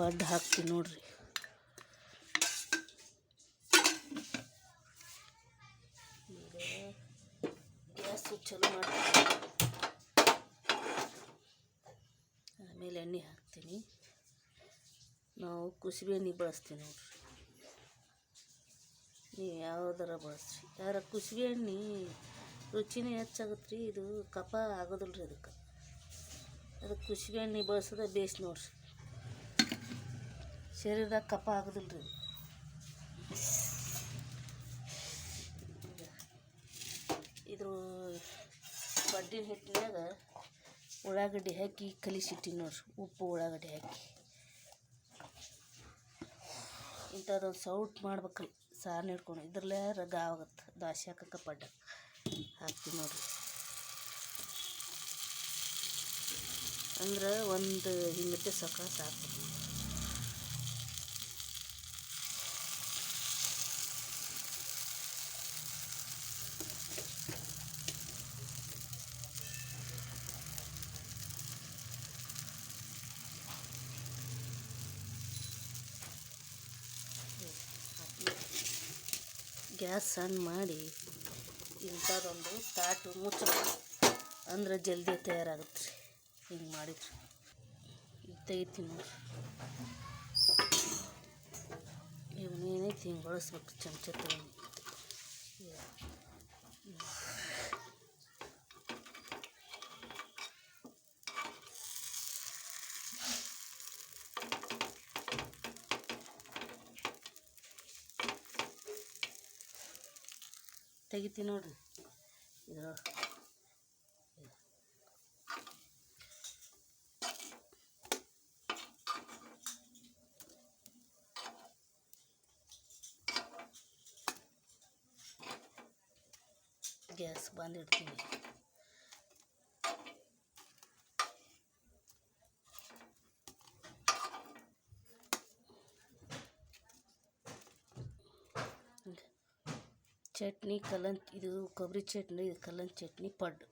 ಪಡ್ಡು ಹಾಕ್ತೀನಿ ನೋಡ್ರಿ. ಈಗ ಗ್ಯಾಸು ಚಲೋ ಮಾಡ್ತೀನಿ. ಆಮೇಲೆ ಎಣ್ಣೆ ಹಾಕ್ತೀನಿ. ನಾವು ಕುಸುಬೆ ಎಣ್ಣೆ ಬಳಸ್ತೀವಿ ನೋಡ್ರಿ. ನೀವು ಯಾವುದರ ಬಳಸ್ರಿ. ಯಾರ ಕುಸುಬೆ ಎಣ್ಣೆ ರುಚಿನೇ ಹೆಚ್ಚಾಗುತ್ತೆ ರೀ. ಇದು ಕಫ ಆಗೋದಿಲ್ಲ ರೀ ಅದಕ್ಕೆ ಕುಸುಬೆ ಎಣ್ಣೆ ಬಳಸೋದ ಬೇಸ್ ನೋಡ್ರಿ. ಶರೀರದಾಗ ಕಫ ಆಗೋದಿಲ್ಲ ರೀ. ಇದ್ರ ಪಡ್ಡಿನ ಹಿಟ್ಟಿನಾಗ ಉಳ್ಳಾಗಡ್ಡಿ ಹಾಕಿ ಕಲಿಸಿಟ್ಟಿನಿ ನೋಡ್ರಿ. ಉಪ್ಪು ಉಳ್ಳಾಗಡ್ಡಿ ಹಾಕಿ ಇಂಥದ್ದೊಂದು ಸೌಟ್ ಮಾಡ್ಬೇಕ್ರಿ. ಸಾರು ಹಿಡ್ಕೊಂಡು ಇದ್ರಲ್ಲೇ ರಗ ಆಗುತ್ತೆ. ದಾಸಿ ಹಾಕಕ್ಕೆ ಪಡ್ಡ ಹಾಕ್ತೀನಿ ನೋಡ್ರಿ. ಅಂದ್ರೆ ಒಂದು ಹಿಂಗತ್ತೆ ಸೊಕ್ಕ ಸಾಕು. ಗ್ಯಾಸ್ ಸಣ್ಣ ಮಾಡಿ ಇಂಥದ್ದೊಂದು ತಾಟು ಮುಚ್ಚಬೇಕು. ಅಂದ್ರೆ ಜಲ್ದಿ ತಯಾರಾಗುತ್ತೆ ರೀ ಹಿಂಗೆ ಮಾಡಿದ್ರೆ. ಈಗ ತೆಗಿತೀನಿ ನೋಡ್ರಿ. ಇವನೇನೈತಿ ಹಿಂಗೆ ಬಳಸ್ಬೇಕು ಚಮಚ ತಗೊಂಡು. ತೆಗಿತೀನಿ ನೋಡ್ರಿ. ಇದು ಗ್ಯಾಸ್ ಬಂದ್ ಇಡ್ತೀನಿ. ಚಟ್ನಿ ಇದು ಕೊಬ್ಬರಿ ಚಟ್ನಿ, ಇದು ಕಲ್ಲಂಗಡಿ ಚಟ್ನಿ ಪಡ್ಡು.